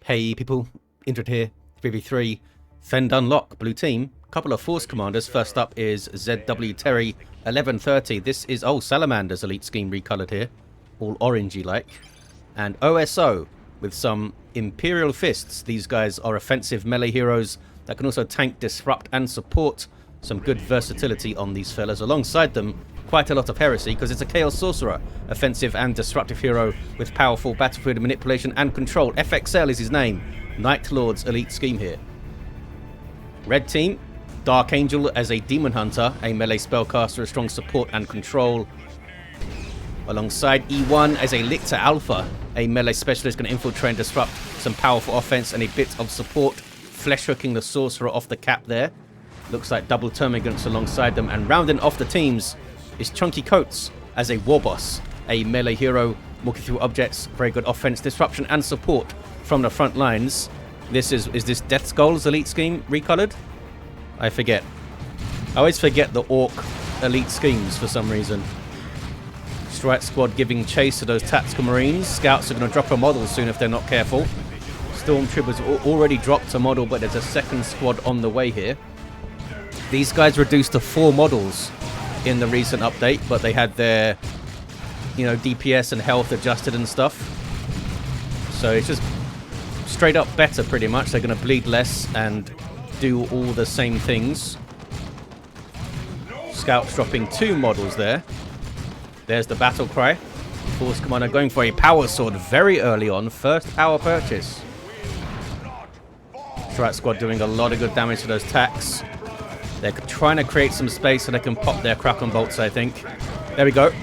Hey people, Indrid here, 3v3, Fend Unlock, blue team. Couple of force commanders. First up is zwterry 1130. This is Salamander's elite scheme recolored here, all orangey like. And OSO with some Imperial Fists. These guys are offensive melee heroes that can also tank, disrupt and support. Some good versatility on these fellas. Alongside them, quite a lot of heresy because it's a Chaos Sorcerer, offensive and disruptive hero with powerful battlefield manipulation and control. FxL is his name. Night Lord's elite scheme here. Red team, DarkAngel as a Daemonhunter, a melee spellcaster with strong support and control. Alongside E1 as a Lictor Alpha, a melee specialist, going to infiltrate and disrupt, some powerful offense and a bit of support. Flesh hooking the Sorcerer off the cap there. Looks like double termagants alongside them. And rounding off the teams is ChunkyCoates as a Warboss, a melee hero, walking through objects, very good offense, disruption and support from the front lines. Is this Death Skull's elite scheme recolored? I forget. I always forget the Orc elite schemes for some reason. Strike Squad giving chase to those tactical marines. Scouts are going to drop a model soon if they're not careful. Stormtroopers already dropped a model, but there's a second squad on the way here. These guys reduced to 4 models in the recent update, but they had their, DPS and health adjusted and stuff. So it's just straight up better pretty much. They're going to bleed less and do all the same things. Scouts dropping 2 models there. There's the battle cry. Force Commander going for a power sword very early on. First power purchase. Strike Squad doing a lot of good damage to those tacks. They're trying to create some space so they can pop their Kraken Bolts, I think. There we go.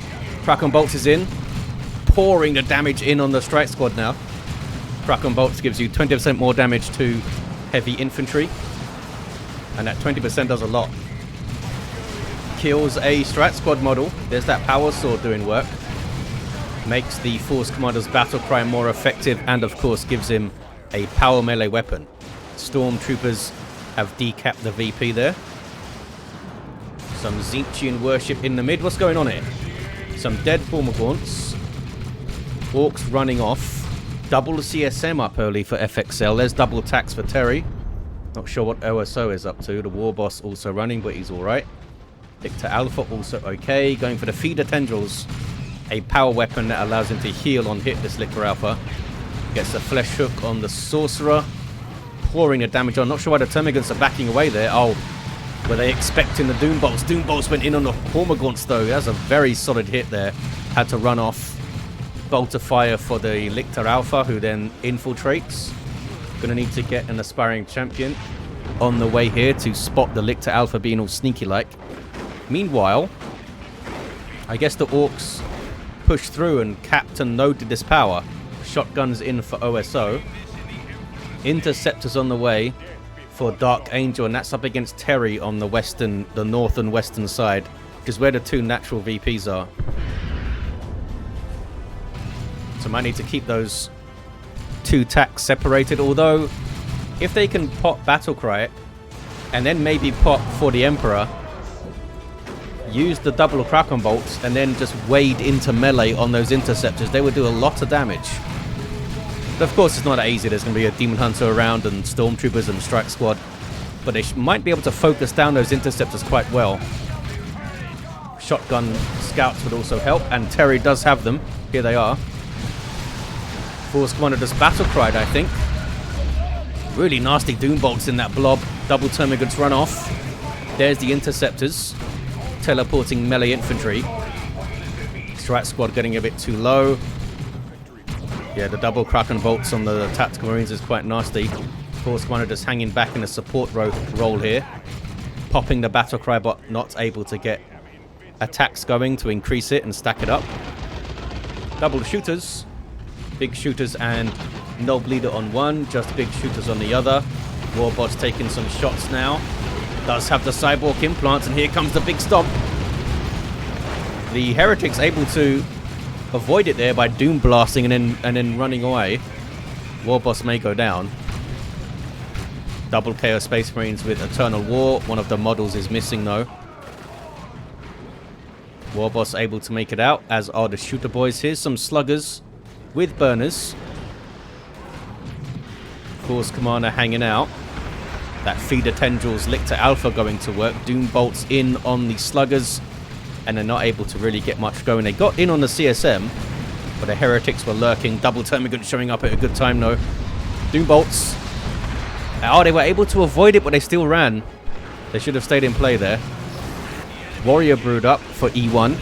Kraken Bolts is in. Pouring the damage in on the Strike Squad now. Kraken Bolts gives you 20% more damage to heavy infantry. And that 20% does a lot. Kills a Strike Squad model. There's that power sword doing work. Makes the Force Commander's battle cry more effective and, of course, gives him a power melee weapon. Stormtroopers have decapped the VP there. Some Tzeentchian worship in the mid. What's going on here? Some dead Formagaunts. Orks running off. Double CSM up early for FxL. There's double tax for Terry. Not sure what OSO is up to. The Warboss also running, but he's alright. Lictor Alpha also okay. Going for the Feeder Tendrils. A power weapon that allows him to heal on hit, this Lictor Alpha. Gets a flesh hook on the Sorcerer. Pouring the damage on. Not sure why the Termagants are backing away there. Oh, were they expecting the Doom Bolts? Doom Bolts went in on the Formagaunts though. That's a very solid hit there. Had to run off. Bolt of fire for the Lictor Alpha, who then infiltrates. Gonna need to get an aspiring champion on the way here to spot the Lictor Alpha being all sneaky like. Meanwhile, I guess the Orks pushed through and capped and noded this power. Shotguns in for OSO. Interceptors on the way for DarkAngel, and that's up against Terry on the north and western side, which is where the 2 natural VPs are. So might need to keep those 2 tacks separated, although if they can pop Battlecry and then maybe pop for the Emperor, use the double Kraken Bolts and then just wade into melee on those interceptors, they would do a lot of damage. But of course it's not that easy. There's going to be a Daemonhunter around and Stormtroopers and Strike Squad, but they might be able to focus down those interceptors quite well. Shotgun Scouts would also help, and Terry does have them. Here they are. Force Commander just battle cried, I think. Really nasty Doom Bolts in that blob. Double Termagants run off. There's the interceptors. Teleporting melee infantry. Strike Squad getting a bit too low. Yeah, the double Kraken Bolts on the Tactical Marines is quite nasty. Force Commander just hanging back in a support role here. Popping the battle cry, but not able to get attacks going to increase it and stack it up. Double shooters. Big shooters and no bleeder on one, just big shooters on the other. Warboss taking some shots now. Does have the cyborg implants, and here comes the big stomp. The Heretic's able to avoid it there by doom blasting and then running away. Warboss may go down. Double Chaos Space Marines with Eternal War. One of the models is missing though. Warboss able to make it out, as are the shooter boys. Here's some sluggers with burners. Force Commander hanging out. That feeder tendrils Lictor Alpha going to work. Doom bolts in on the sluggers, and they're not able to really get much going. They got in on the CSM, but the heretics were lurking. Double Termagant showing up at a good time though. Doom bolts. Oh, they were able to avoid it, but they still ran. They should have stayed in play there. Warrior Brood up for E1.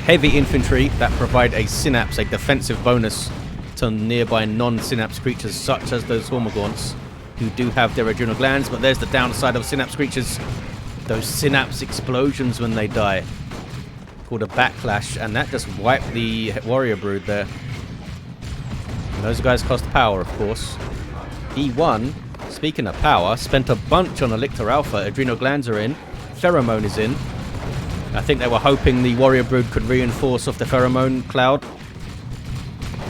Heavy infantry that provide a synapse, a defensive bonus to nearby non-synapse creatures such as those Hormagaunts, who do have their adrenal glands. But there's the downside of synapse creatures. Those synapse explosions when they die, called a backlash, and that just wiped the Warrior Brood there. And those guys cost power, of course. E1, speaking of power, spent a bunch on a Lictor Alpha. Adrenal glands are in. Pheromone is in. I think they were hoping the Warrior Brood could reinforce off the Pheromone cloud.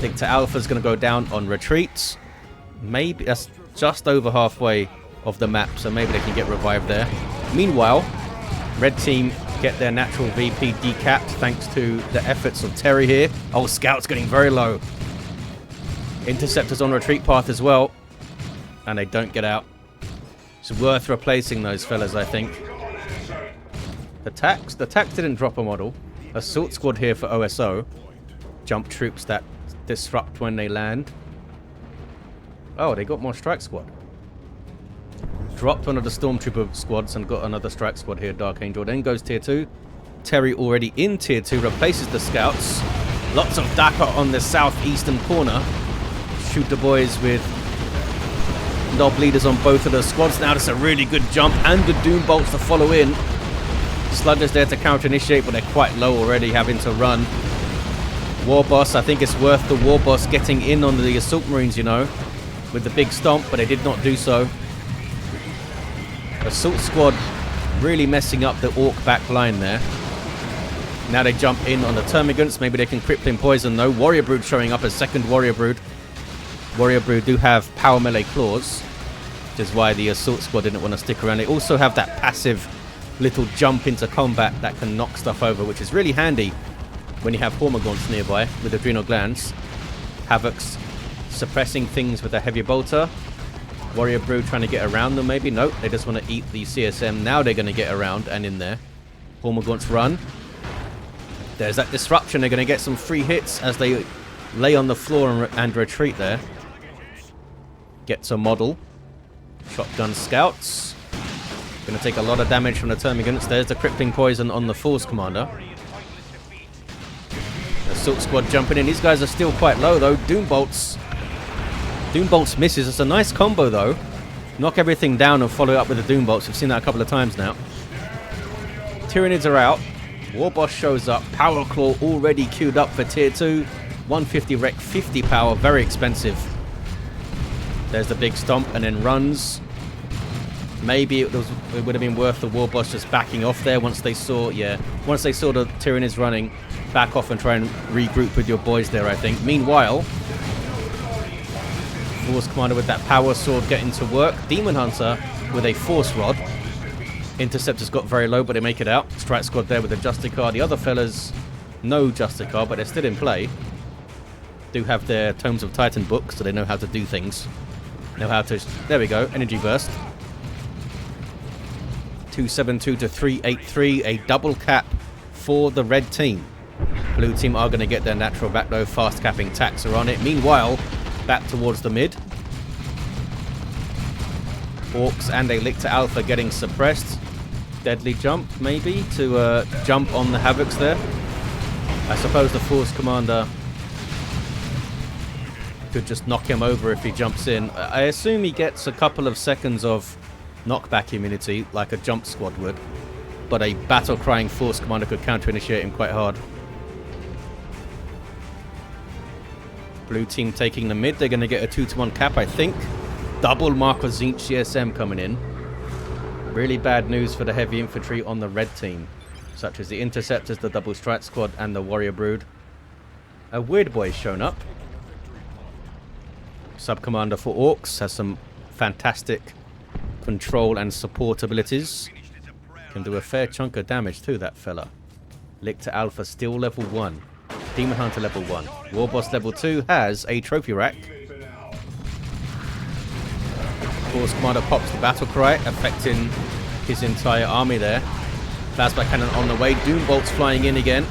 Lictor Alpha's going to go down on retreats. Maybe that's just over halfway of the map, so maybe they can get revived there. Meanwhile, red team get their natural VP decapped thanks to the efforts of Terry here. Oh, Scout's getting very low. Interceptors on retreat path as well, and they don't get out. It's worth replacing those fellas, I think. The tax didn't drop a model. Assault squad here for OSO. Jump troops that disrupt when they land. Oh, they got more strike squad. Dropped one of the stormtrooper squads and got another strike squad here. DarkAngel then goes tier 2. Terry already in tier 2 replaces the scouts. Lots of DACA on the southeastern corner. Shoot the boys with knob leaders on both of the squads. Now that's a really good jump, and the Doom bolts to follow in. Sluggers there to counter initiate, but they're quite low already, having to run. Warboss, I think it's worth the Warboss getting in on the Assault Marines, you know, with the big stomp, but they did not do so. Assault squad really messing up the Orc back line there. Now they jump in on the Termagants. Maybe they can crippling poison though. Warrior Brood showing up as second Warrior Brood. Warrior Brood do have power melee claws, which is why the Assault squad didn't want to stick around. They also have that passive little jump into combat that can knock stuff over, which is really handy when you have Hormagaunts nearby with adrenal glands. Havoc's suppressing things with a heavy bolter. Warrior Brood trying to get around them maybe. Nope, they just want to eat the CSM. Now they're going to get around and in there. Hormagaunts run. There's that disruption. They're going to get some free hits as they lay on the floor and retreat there. Gets a model. Shotgun scouts. Going to take a lot of damage from the Termagants. There's the crippling poison on the Force Commander. Assault squad jumping in. These guys are still quite low though. Doom bolts misses. It's a nice combo though. Knock everything down and follow up with the Doom bolts. We've seen that a couple of times now. Tyranids are out. Warboss shows up. Power Claw already queued up for tier 2. 150 rec, 50 power. Very expensive. There's the big stomp and then runs. Maybe it would have been worth the Warboss just backing off there once they saw the Tyranids running. Back off and try and regroup with your boys there, I think. Meanwhile, Force Commander with that power sword getting to work. Daemonhunter with a Force Rod. Interceptors got very low, but they make it out. Strike Squad there with a Justicar. The other fellas, no Justicar, but they're still in play. Do have their Tomes of Titan book, so they know how to do things. Know how to... There we go, Energy Burst. 272 to 383, a double cap for the red team. Blue team are going to get their natural back though. Fast capping tax are on it. Meanwhile, back towards the mid. Orks and a Lictor Alpha getting suppressed. Deadly jump, maybe, to jump on the Havocs there. I suppose the Force Commander could just knock him over if he jumps in. I assume he gets a couple of seconds of knockback immunity, like a jump squad would. But a battle-crying Force Commander could counter-initiate him quite hard. Blue team taking the mid. They're going to get a 2-to-1 cap, I think. Double Marco Zinch GSM coming in. Really bad news for the heavy infantry on the red team, such as the Interceptors, the Double Strike Squad, and the Warrior Brood. A Weird Boy's shown up. Sub-Commander for Orks has some fantastic control and support abilities. Can do a fair chunk of damage to that fella. Lictor Alpha still level 1. Daemonhunter level 1. Warboss level 2 has a trophy rack. Force Commander pops the battle cry, affecting his entire army there. Plasma Cannon on the way. Doom Bolts flying in again.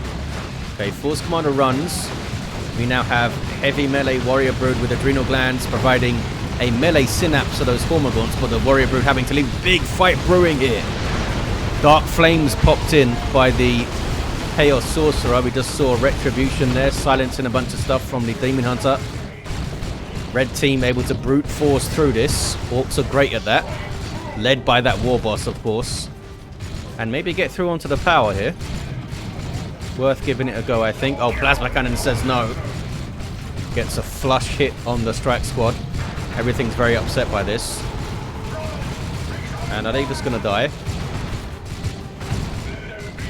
Okay, Force Commander runs. We now have heavy melee Warrior Brood with Adrenal Glands, providing a melee synapse to those Hormagaunts, but the Warrior Brood having to leave. Big fight brewing here. Dark Flames popped in by the Chaos Sorcerer. We just saw Retribution there, silencing a bunch of stuff from the Daemonhunter. Red team able to brute force through this. Orks are great at that. Led by that Warboss, of course. And maybe get through onto the power here. Worth giving it a go, I think. Oh, Plasma Cannon says no. Gets a flush hit on the strike squad. Everything's very upset by this. And are they just going to die?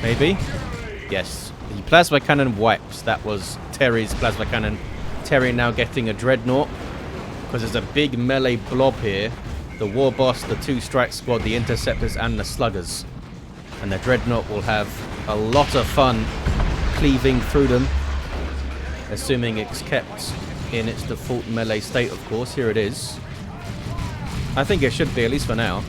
Maybe? Yes. The Plasma Cannon wipes. That was Terry's Plasma Cannon. Terry now getting a Dreadnought. Because there's a big melee blob here. The Warboss, the 2 strike squad, the Interceptors, and the Sluggers. And the Dreadnought will have a lot of fun cleaving through them. Assuming it's kept in its default melee state, of course. Here it is. I think it should be, at least for now.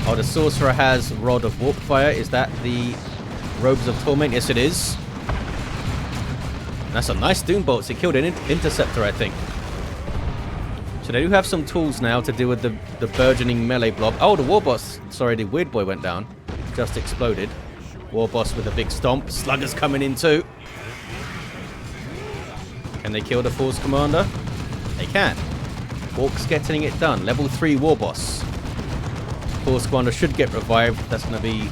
Oh, the Sorcerer has Rod of Warp Fire. Is that the Robes of Torment? Yes, it is. That's a nice Doom Bolts. It killed an Interceptor, I think. So they do have some tools now to deal with the burgeoning melee blob. Oh, the Warboss. Sorry, the Weird Boy went down. Just exploded. Warboss with a big stomp. Sluggers coming in too. Can they kill the Force Commander? They can. Orks getting it done. Level 3 Warboss. Force Commander should get revived. That's going to be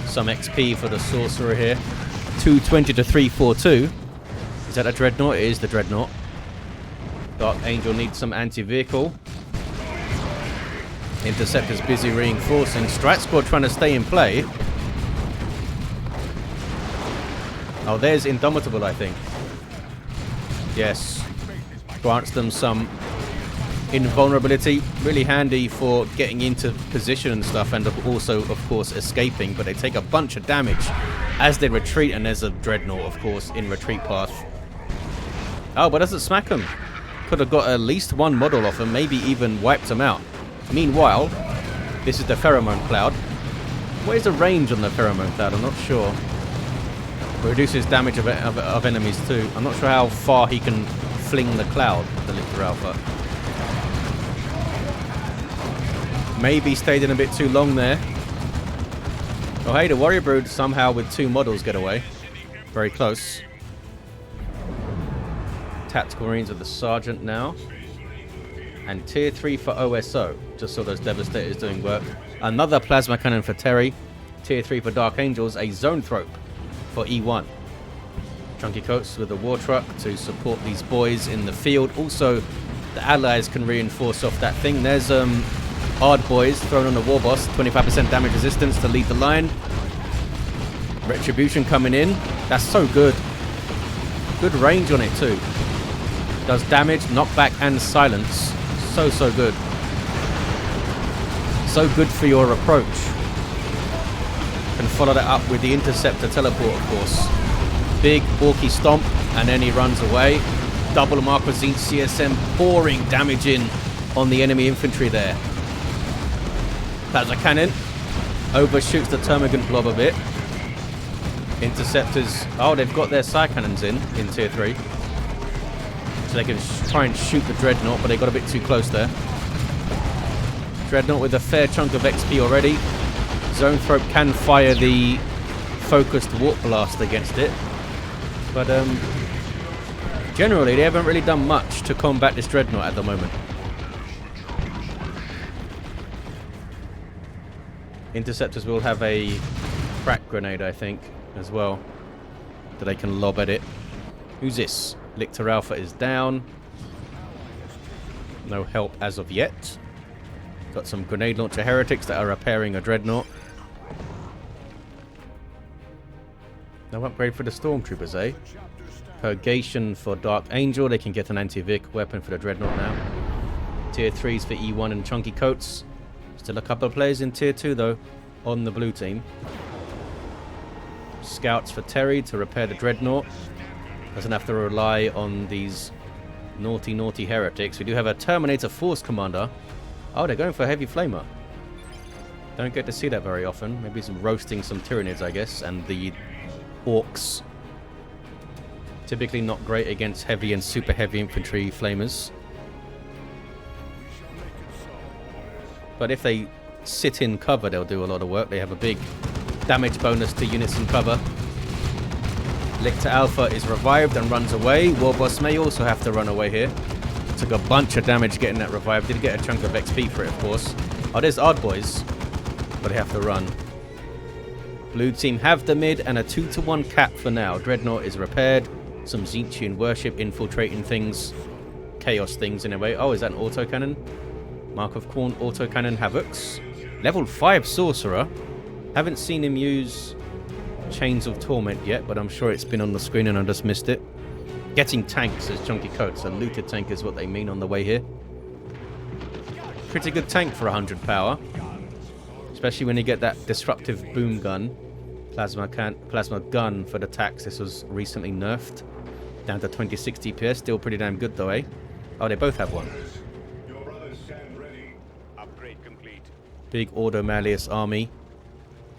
some XP for the Sorcerer here. 220 to 342. Is that a Dreadnought? It is the Dreadnought. DarkAngel needs some anti-vehicle. Interceptor's busy reinforcing. Strike Squad trying to stay in play. Oh, there's Indomitable, I think. Yes. Grants them some invulnerability. Really handy for getting into position and stuff, and also, of course, escaping. But they take a bunch of damage as they retreat, and there's a Dreadnought, of course, in retreat path. Oh, but doesn't smack them. Could have got at least one model off him, maybe even wiped him out. Meanwhile, this is the Pheromone Cloud. What is the range on the Pheromone Cloud? I'm not sure. It reduces damage of enemies too. I'm not sure how far he can fling the cloud, the Lictor Alpha. Maybe stayed in a bit too long there. Oh hey, the Warrior Brood somehow with 2 models get away. Very close. Tactical Marines of the Sergeant now. And tier 3 for OSO. Just saw those Devastators doing work. Another Plasma Cannon for Terry. Tier 3 for Dark Angels. A Zone Thrope for E1. ChunkyCoates with a War Truck to support these boys in the field. Also, the allies can reinforce off that thing. There's Hard Boys thrown on the Warboss. 25% damage resistance to lead the line. Retribution coming in. That's so good. Good range on it too. Does damage, knockback, and silence. So good. So good for your approach. Can follow that up with the Interceptor Teleport, of course. Big Orky Stomp, and then he runs away. Double Marquezine CSM pouring damage in on the enemy infantry there. Plasma Cannon overshoots the Termagant blob a bit. Interceptors, oh, they've got their Psy Cannons in tier 3. So they can try and shoot the Dreadnought, but they got a bit too close there. Dreadnought with a fair chunk of XP already. Zone Thrope can fire the focused Warp Blast against it. But generally, they haven't really done much to combat this Dreadnought at the moment. Interceptors will have a crack grenade, I think, as well, that they can lob at it. Who's this? Lictor Alpha is down. No help as of yet. Got some grenade launcher heretics that are repairing a Dreadnought. No upgrade for the Stormtroopers, eh? Purgation for DarkAngel. They can get an anti-vehicle weapon for the Dreadnought now. Tier 3s for E1 and ChunkyCoates. Still a couple of players in tier 2 though, on the blue team. Scouts for Terry to repair the Dreadnought. Doesn't have to rely on these naughty heretics. We do have a Terminator Force Commander Oh, they're going for a heavy flamer. Don't get to see that very often. Maybe some roasting some Tyranids, I guess, and the Orks. Typically not great against heavy and super heavy infantry flamers. But if they sit in cover, they'll do a lot of work. They have a big damage bonus to units in cover. Lictor Alpha is revived and runs away. Warboss may also have to run away here. Took a bunch of damage getting that revive. Did get a chunk of XP for it, of course. Oh, there's Odd Boys. But they have to run. Blue team have the mid and a 2-to-1 cap for now. Dreadnought is repaired. Some Tzeentchian worship infiltrating things. Chaos things in a way. Oh, is that an autocannon? Mark of Khorne autocannon Havocs. Level 5 Sorcerer. Haven't seen him use Chains of Torment yet, but I'm sure it's been on the screen and I just missed it. Getting tanks, says ChunkyCoates. A looted tank is what they mean on the way here. Pretty good tank for 100 power. Especially when you get that disruptive boom gun. Plasma gun for the tax. This was recently nerfed. Down to 26 DPS. Still pretty damn good though, eh? Oh, they both have one. Big Ordo Malleus army.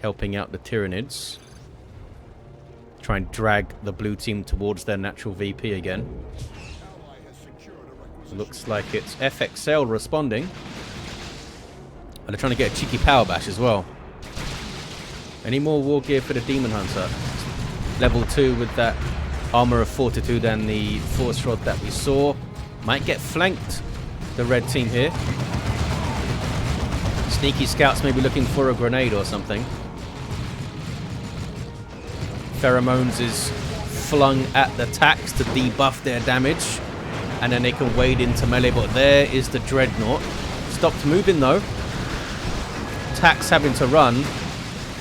Helping out the Tyranids. Try and drag the blue team towards their natural VP again. Looks like it's FxL responding. And they're trying to get a cheeky power bash as well. Any more war gear for the Daemonhunter? Level 2 with that armor of fortitude and the force rod that we saw. Might get flanked, the red team here. Sneaky scouts may be looking for a grenade or something. Pheromones is flung at the tax to debuff their damage. And then they can wade into melee. But there is the Dreadnought. Stopped moving though. Tax having to run.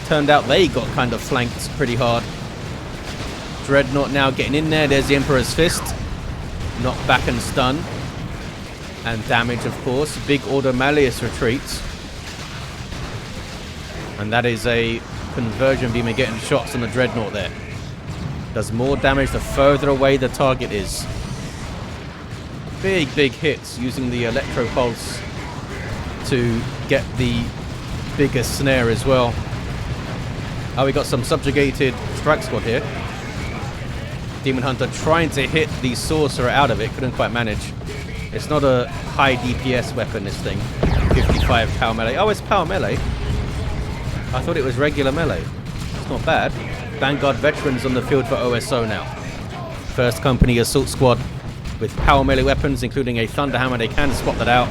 Turned out they got kind of flanked pretty hard. Dreadnought now getting in there. There's the Emperor's Fist. Knocked back and stun. And damage, of course. Big Ordo Malleus retreats. And that is a conversion beamer getting shots on the Dreadnought there. Does more damage the further away the target is. Big hits using the Electro Pulse to get the bigger snare as well. Oh, we got some subjugated strike squad here. Daemonhunter trying to hit the Sorcerer out of it. Couldn't quite manage. It's not a high DPS weapon, this thing. 55 power melee. Oh, it's power melee. I thought it was regular melee. It's not bad. Vanguard veterans on the field for OSO now. First company assault squad with power melee weapons, including a Thunderhammer. They can swap that out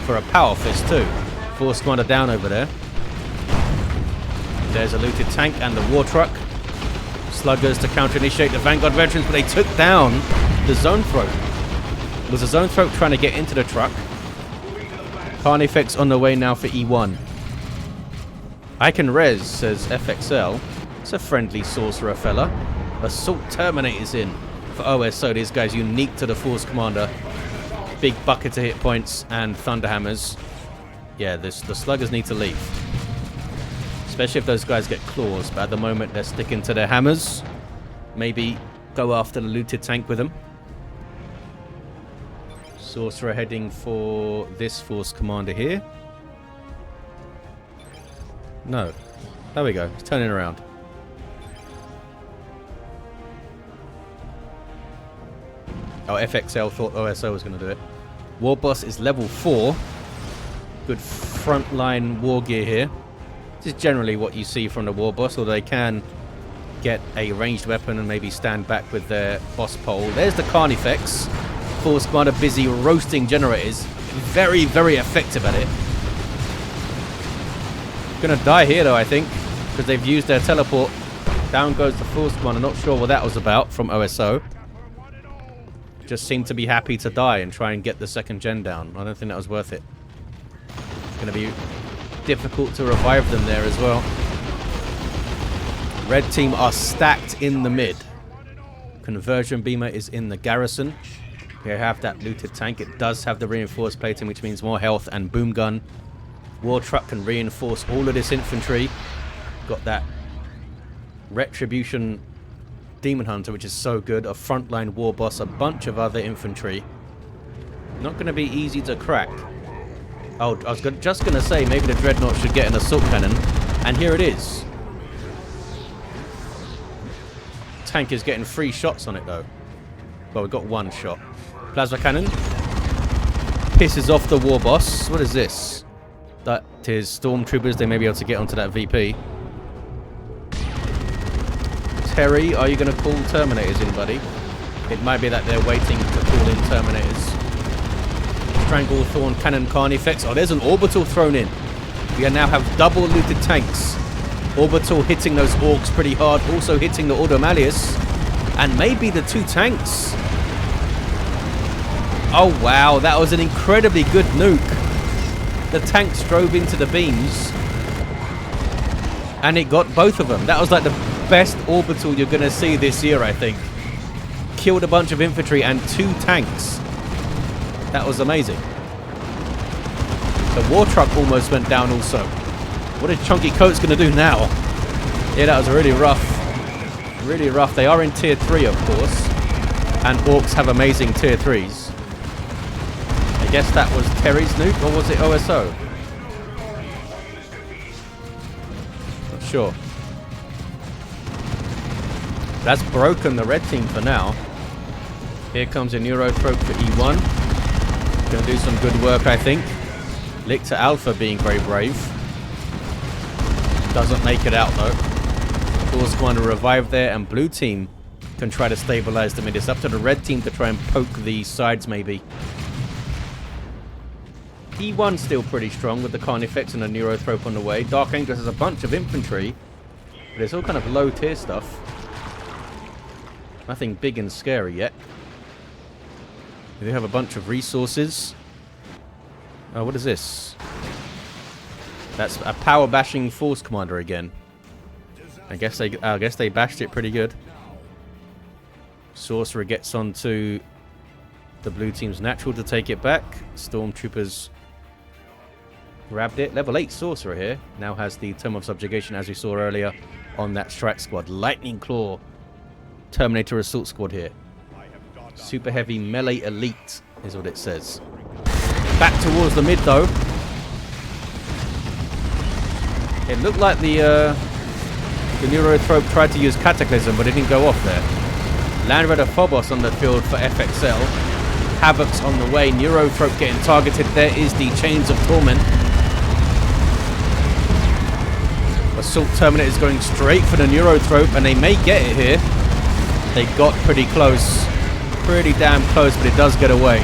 for a Power Fist too. Force commander down over there. There's a looted tank and the war truck. Sluggers to counter-initiate the Vanguard veterans, but they took down the Zone Throat. Was the Zone Throat trying to get into the truck? Carnifex on the way now for E1. I can res, says FxL. It's a friendly sorcerer fella. Assault Terminator's in for OSO. This guy's unique to the Force Commander. Big bucket of hit points and Thunderhammers. Yeah, the sluggers need to leave. Especially if those guys get claws. But at the moment, they're sticking to their hammers. Maybe go after the looted tank with them. Sorcerer heading for this Force Commander here. No. There we go. It's turning around. Oh, FxL thought OSO was going to do it. Warboss is level 4. Good frontline war gear here. This is generally what you see from the Warboss, although they can get a ranged weapon and maybe stand back with their boss pole. There's the Carnifex. Force Commander busy roasting generators. Very effective at it. Gonna die here though, I think, because they've used their teleport. Down goes the Force Commander. Not sure what that was about from OSO. Just seemed to be happy to die and try and get the second gen down. I don't think that was worth it. Gonna be difficult to revive them there as well. Red team are stacked in the mid. Conversion beamer is in the garrison. We have that looted tank. It does have the reinforced plating, which means more health and boom gun. War truck can reinforce all of this infantry. Got that Retribution Daemonhunter, which is so good. A frontline Warboss, a bunch of other infantry. Not going to be easy to crack. Oh, I was just going to say maybe the Dreadnought should get an assault cannon. And here it is. Tank is getting 3 shots on it though. Well, we've got 1 shot. Plasma cannon. Pisses off the Warboss. What is this? That is Stormtroopers. They may be able to get onto that VP. Terry, are you going to call Terminators in, buddy? It might be that they're waiting to call in Terminators. Stranglethorn Cannon Carnifex. Oh, there's an Orbital thrown in. We now have double looted tanks. Orbital hitting those Orks pretty hard. Also hitting the Ordo Malleus. And maybe the 2 tanks. Oh, wow. That was an incredibly good nuke. The tanks drove into the beams. And it got both of them. That was like the best Orbital you're going to see this year, I think. Killed a bunch of infantry and 2 tanks. That was amazing. The war truck almost went down also. What is ChunkyCoates going to do now? Yeah, that was really rough. Really rough. They are in tier 3, of course. And Orks have amazing tier 3s. I guess that was Terry's nuke, or was it OSO? Not sure. That's broken the red team for now. Here comes a Neurotrope for E1. Going to do some good work, I think. Lictor Alpha being very brave. Doesn't make it out, though. Force Commander revive there, and blue team can try to stabilize them. It is up to the red team to try and poke the sides, maybe. E1's still pretty strong with the Carnifex and the Neurotrope on the way. DarkAngel has a bunch of infantry, but it's all kind of low tier stuff. Nothing big and scary yet. We do have a bunch of resources. Oh, what is this? That's a power bashing force commander again. I guess they bashed it pretty good. Sorcerer gets onto the blue team's natural to take it back. Stormtroopers grabbed it. Level 8 Sorcerer here. Now has the Tome of Subjugation, as we saw earlier, on that strike squad. Lightning Claw Terminator Assault Squad here. Super Heavy Melee Elite is what it says. Back towards the mid, though. It looked like the Neurotrope tried to use Cataclysm, but it didn't go off there. Land Raider Phobos on the field for FxL. Havoc's on the way. Neurotrope getting targeted. There is the Chains of Torment. Assault Terminator is going straight for the Neurotrope, and they may get it here. They got pretty close. Pretty damn close, but it does get away.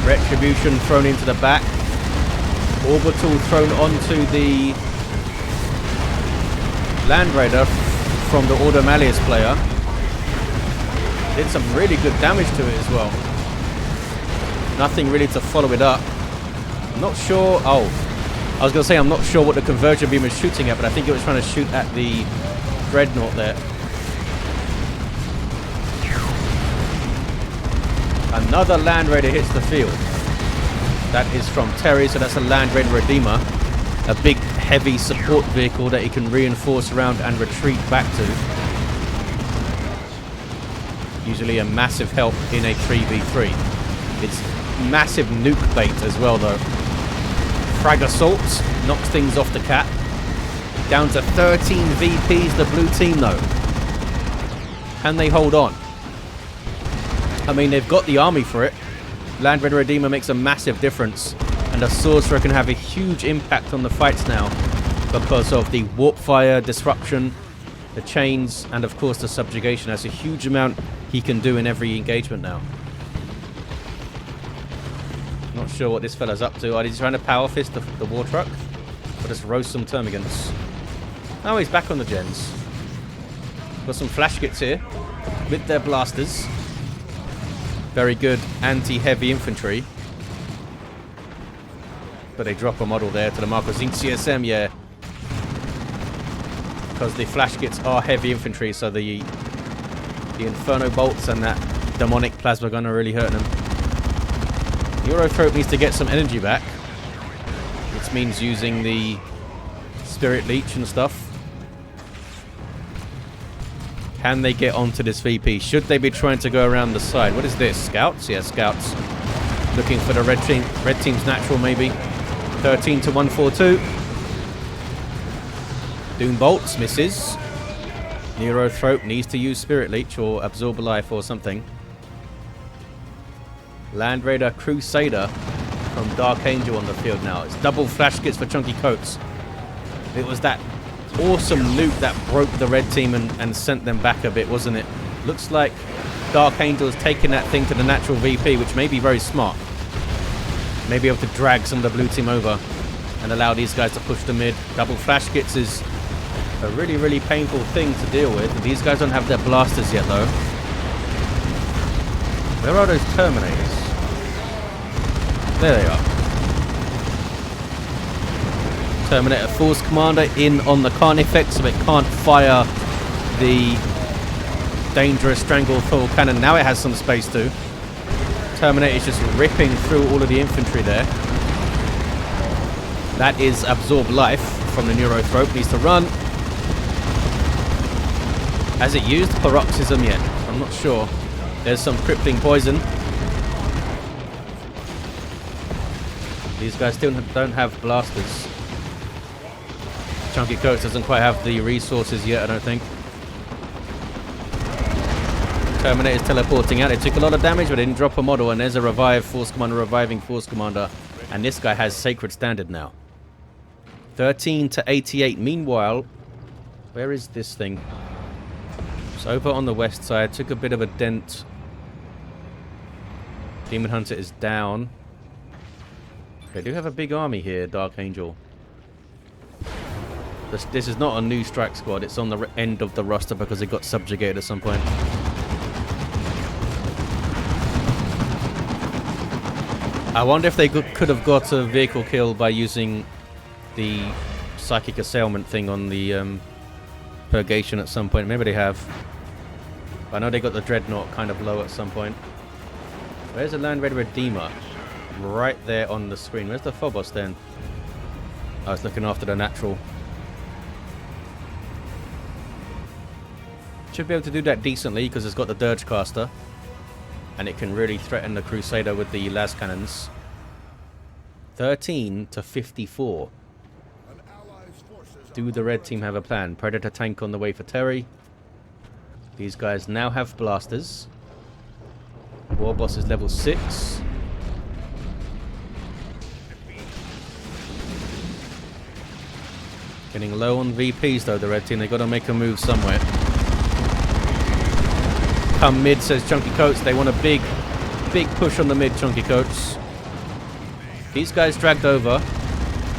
Retribution thrown into the back. Orbital thrown onto the Land Raider from the Ordo Malleus player. Did some really good damage to it as well. Nothing really to follow it up. I'm not sure. Oh, I was going to say I'm not sure what the conversion beam was shooting at, but I think it was trying to shoot at the Dreadnought there. Another Land Raider hits the field. That is from Terry, so that's a Land Raider Redeemer. A big, heavy support vehicle that he can reinforce around and retreat back to. Usually a massive help in a 3v3. It's massive nuke bait as well, though. Frag Assault knocks things off the cap. Down to 13 VPs, the blue team, though. Can they hold on? I mean, they've got the army for it. Land Raider Redeemer makes a massive difference. And the Sorcerer can have a huge impact on the fights now because of the warp fire disruption, the chains, and of course the subjugation. That's a huge amount he can do in every engagement now. Not sure what this fella's up to. Are he trying to power fist the war truck? Or just roast some termagants? Oh, he's back on the gens. Got some flash kits here with their blasters. Very good anti-heavy infantry. But they drop a model there to the Marco Zinc CSM, yeah. Because the flash kits are heavy infantry, so the Inferno bolts and that demonic plasma gun are really hurting them. Neurotrope needs to get some energy back, which means using the Spirit Leech and stuff. Can they get onto this VP? Should they be trying to go around the side? What is this? Scouts? Yeah, scouts. Looking for the red team's natural, maybe. 13 to 142. Doom bolts, misses. Neurothrope needs to use Spirit Leech or Absorb Life or something. Land Raider Crusader from DarkAngel on the field now. It's double flash kits for ChunkyCoates. It was that awesome loop that broke the red team and sent them back a bit, wasn't it? Looks like DarkAngel's taking that thing to the natural VP, which may be very smart. Maybe able to drag some of the blue team over and allow these guys to push the mid. Double flash kits is a really, really painful thing to deal with. These guys don't have their blasters yet, though. Where are those Terminators? There they are. Terminator Force Commander in on the Carnifex, so it can't fire the dangerous Strangle Thor Cannon. Now it has some space too. Terminator is just ripping through all of the infantry there. That is Absorb Life from the Neurothrope. Needs to run. Has it used Paroxysm yet? I'm not sure. There's some Crippling Poison. These guys still don't have blasters. ChunkyCoates doesn't quite have the resources yet, I don't think. Terminator's teleporting out. It took a lot of damage, but it didn't drop a model. And there's a revive Force Commander, reviving Force Commander. And this guy has Sacred Standard now. 13 to 88. Meanwhile, where is this thing? It's over on the west side. Took a bit of a dent. Daemonhunter is down. They do have a big army here, DarkAngel. This is not a new strike squad. It's on the end of the roster because it got subjugated at some point. I wonder if they could have got a vehicle kill by using the Psychic Assailment thing on the Purgation at some point. Maybe they have. I know they got the Dreadnought kind of low at some point. Where's the Land Raider Redeemer? Right there on the screen. Where's the Phobos then? I was looking after the natural. Should be able to do that decently because it's got the Dirge Caster. And it can really threaten the Crusader with the las cannons. 13 to 54. Do the red team have a plan? Predator tank on the way for Terry. These guys now have blasters. Warboss is level 6. Getting low on VPs though, the red team. They've got to make a move somewhere. Come mid, says ChunkyCoates. They want a big push on the mid, ChunkyCoates. These guys dragged over,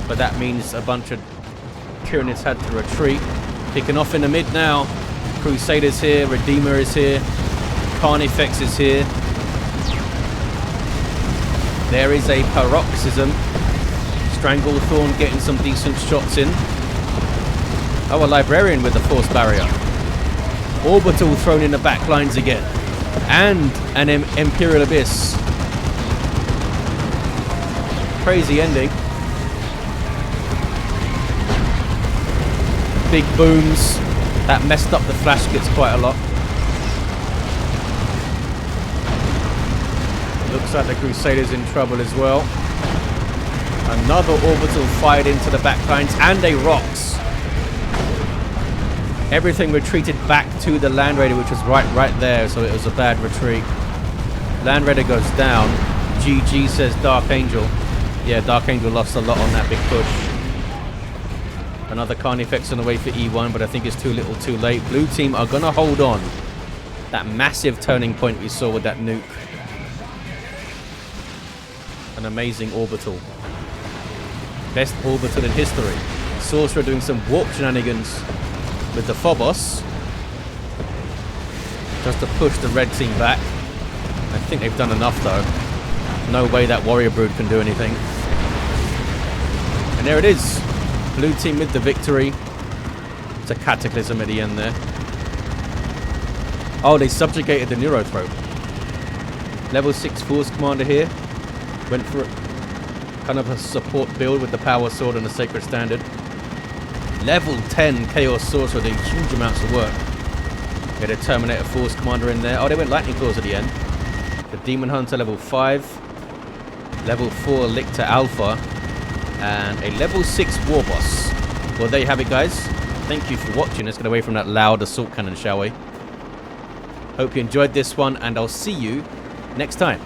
but that means a bunch of Tyranids had to retreat. Kicking off in the mid now. Crusader's here, Redeemer is here, Carnifex is here. There is a Paroxysm. Stranglethorn getting some decent shots in. Oh, a Librarian with the Force Barrier. Orbital thrown in the back lines again. And an Imperial Abyss. Crazy ending. Big booms. That messed up the flash kits quite a lot. Looks like the Crusader's in trouble as well. Another orbital fired into the back lines. And a Rocks. Everything retreated back to the Land Raider, which was right there, so it was a bad retreat. Land Raider goes down. GG, says DarkAngel. Yeah, DarkAngel lost a lot on that big push. Another Carnifex on the way for E1, but I think it's too little too late. Blue team are going to hold on. That massive turning point we saw with that nuke. An amazing orbital. Best orbital in history. Sorcerer doing some warp shenanigans with the Phobos, just to push the red team back. I think they've done enough though. No way that Warrior Brood can do anything. And there it is. Blue team with the victory. It's a Cataclysm at the end there. Oh, they subjugated the Neurothrope. Level 6 Force Commander here. Went for kind of a support build with the Power Sword and the Sacred Standard. Level 10 Chaos Sorcerer doing huge amounts of work. Get a Terminator Force Commander in there. Oh, they went Lightning Claws at the end. The Daemonhunter level 5. level 4 Lictor Alpha, and a level 6 Warboss. Well, there you have it, guys. Thank you for watching. Let's get away from that loud assault cannon, shall we? Hope you enjoyed this one, and I'll see you next time.